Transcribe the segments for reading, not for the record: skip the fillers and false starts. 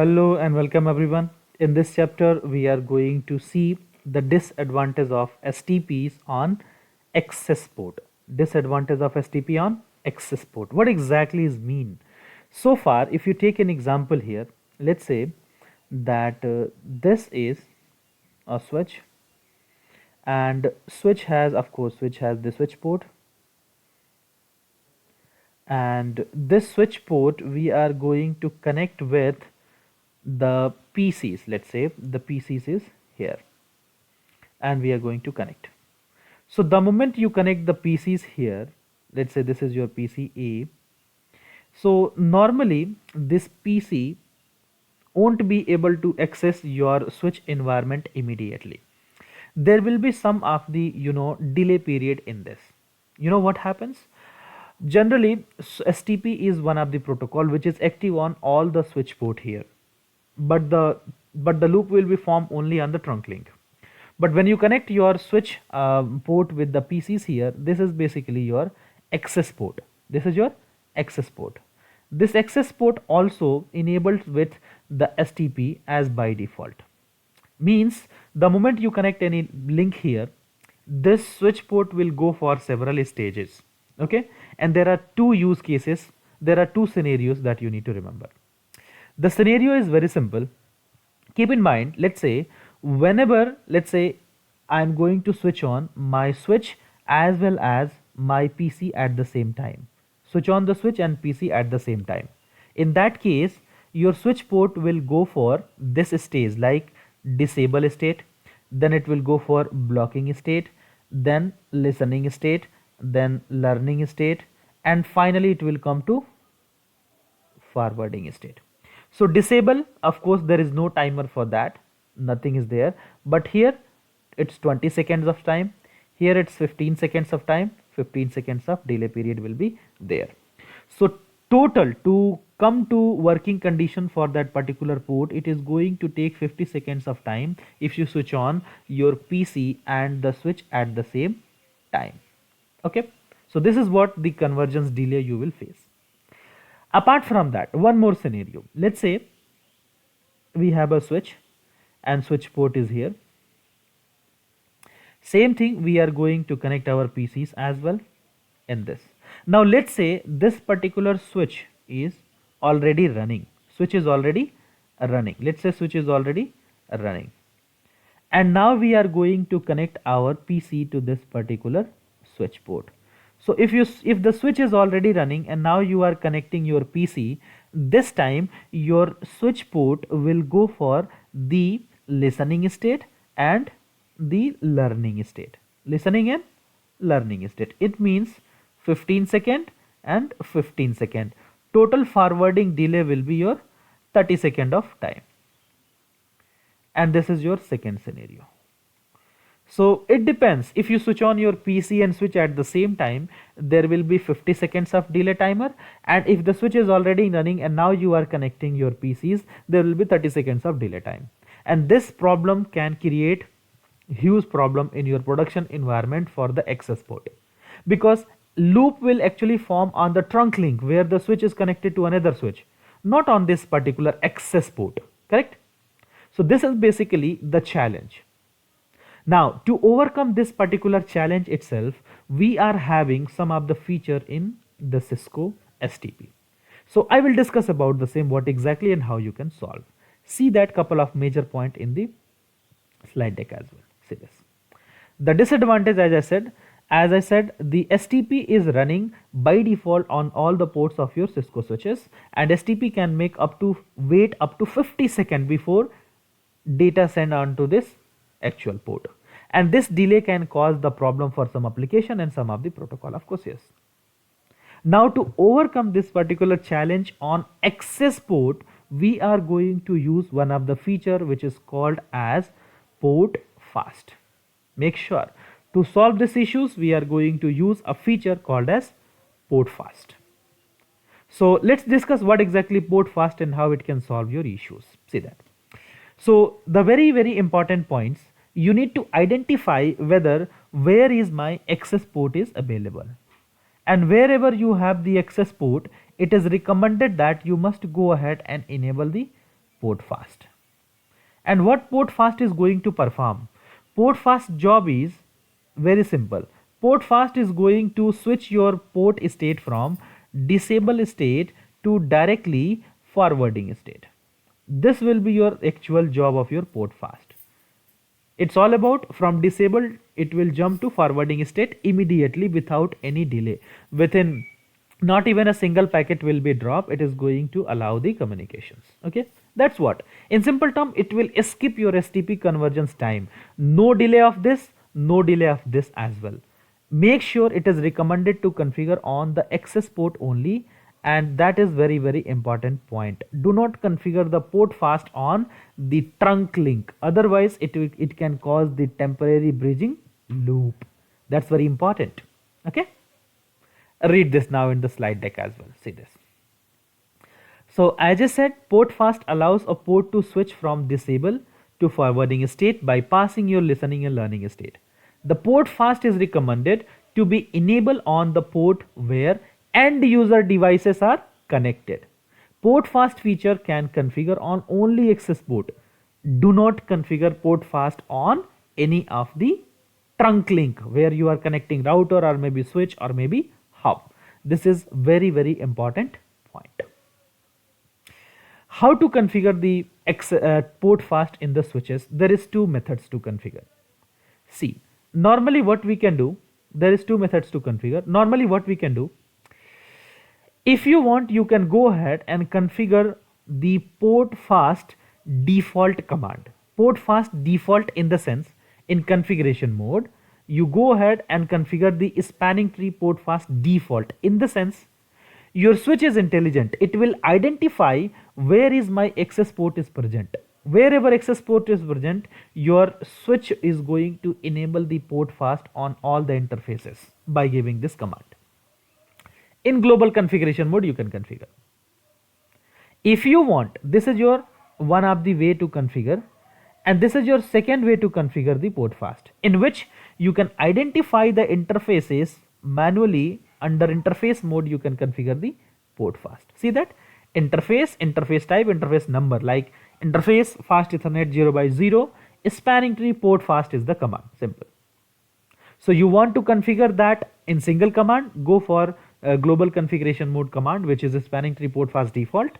Hello and welcome everyone. In this chapter, we are going to see the disadvantage of STPs on access port. Disadvantage of STP on access port. What exactly is mean? So far, if you take an example here, let's say that this is a switch, and switch has, of course, switch has the switch port, and this switch port we are going to connect with the PCs. Let's say the PCs is here and we are going to connect. So the moment you connect the PCs here, let's say this is your PC A. So normally this PC won't be able to access your switch environment immediately. There will be some of the delay period in this. You know what happens? Generally, STP is one of the protocol which is active on all the switch port here, but the loop will be formed only on the trunk link. But when you connect your switch port with the PCs here, this is basically your access port. This is your access port. This access port also enabled with the STP as by default. Means the moment you connect any link here, this switch port will go for several stages. Okay, and there are two use cases. There are two scenarios that you need to remember. The scenario is very simple. Keep in mind, let's say whenever, let's say I'm going to switch on my switch as well as my PC at the same time. Switch on the switch and PC at the same time. In that case, your switch port will go for this stage like disable state, then it will go for blocking state, then listening state, then learning state, and finally it will come to forwarding state. So disable, of course there is no timer for that, nothing is there, but here it's 20 seconds of time, here it's 15 seconds of time, 15 seconds of delay period will be there. So total to come to working condition for that particular port, it is going to take 50 seconds of time if you switch on your PC and the switch at the same time. Okay, so this is what the convergence delay you will face. Apart from that, one more scenario. Let's say we have a switch and switch port is here. Same thing, we are going to connect our PCs as well in this. Now let's say this particular switch is already running. Switch is already running. Let's say switch is already running. And now we are going to connect our PC to this particular switch port. So if the switch is already running and now you are connecting your PC, this time your switch port will go for the listening state and the learning state. Listening and learning state. It means 15 second and 15 second. Total forwarding delay will be your 30 second of time. And this is your second scenario. So it depends. If you switch on your PC and switch at the same time, there will be 50 seconds of delay timer, and if the switch is already running and now you are connecting your PCs, there will be 30 seconds of delay time. And this problem can create huge problem in your production environment for the access port, because loop will actually form on the trunk link where the switch is connected to another switch, not on this particular access port, correct? So this is basically the challenge. Now to overcome this particular challenge itself, we are having some of the feature in the Cisco STP. So I will discuss about the same, what exactly and how you can solve. See that couple of major point in the slide deck as well. See this. The disadvantage, as I said, the STP is running by default on all the ports of your Cisco switches, and STP can make wait up to 50 seconds before data sent onto this actual port, and this delay can cause the problem for some application and some of the protocol, of course. Yes. Now to overcome this particular challenge on access port, we are going to use one of the feature which is called as Portfast. Make sure to solve these issues, we are going to use a feature called as Portfast. So let's discuss what exactly Portfast and how it can solve your issues. See that. So the very important points, you need to identify where is my access port is available, and wherever you have the access port, it is recommended that you must go ahead and enable the Portfast. And what Portfast is going to perform? Portfast job is very simple. Portfast is going to switch your port state from disable state to directly forwarding state. This will be your actual job of your Portfast. It's all about from disabled, it will jump to forwarding state immediately without any delay. Within not even a single packet will be dropped, it is going to allow the communications. Okay, that's what. In simple term, it will skip your STP convergence time. No delay of this, no delay of this as well. Make sure it is recommended to configure on the access port only, and that is very important point. Do not configure the Portfast on the trunk link, otherwise it can cause the temporary bridging loop. That's very important. Okay, read this now in the slide deck as well. See this. So as I said, Portfast allows a port to switch from disable to forwarding state by passing your listening and learning state. The Portfast is recommended to be enabled on the port where end user devices are connected. Portfast feature can configure on only access port. Do not configure Portfast on any of the trunk link where you are connecting router or maybe switch or maybe hub. This is very important point. How to configure the Portfast in the switches? There is two methods to configure. See, normally what we can do, there is two methods to configure. Normally what we can do, if you want, you can go ahead and configure the Portfast default command. Portfast default in the sense, in configuration mode, you go ahead and configure the spanning tree Portfast default. In the sense, your switch is intelligent. It will identify where is my access port is present. Wherever access port is present, your switch is going to enable the Portfast on all the interfaces by giving this command. In global configuration mode, you can configure. If you want, this is your one of the way to configure, and this is your second way to configure the Portfast, in which you can identify the interfaces manually. Under interface mode, you can configure the Portfast. See that? Interface, interface type, interface number, like interface fast Ethernet 0x0, spanning tree Portfast is the command. Simple. So you want to configure that in single command, go for global configuration mode command, which is a spanning tree Portfast default.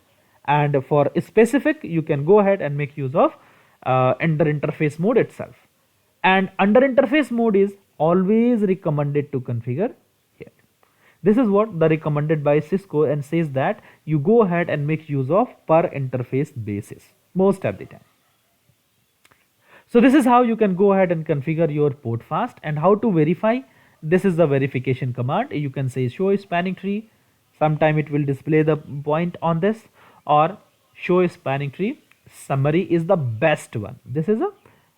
And for specific, you can go ahead and make use of under interface mode itself. And under interface mode is always recommended to configure here. This is what the recommended by Cisco, and says that you go ahead and make use of per interface basis most of the time. So this is how you can go ahead and configure your Portfast. And how to verify? This is the verification command. You can say show spanning tree. Sometime it will display the point on this, or show spanning tree summary is the best one. This is a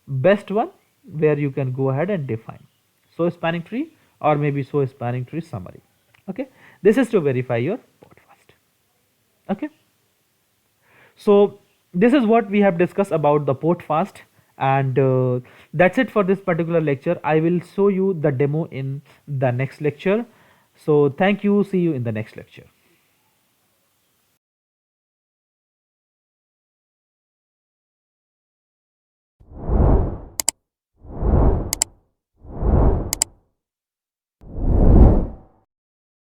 best one where you can go ahead and define show spanning tree or maybe show spanning tree summary. Okay, this is to verify your Portfast. Okay, so this is what we have discussed about the Portfast, and that's it for this particular lecture. I will show you the demo in the next lecture. So thank you, see you in the next lecture.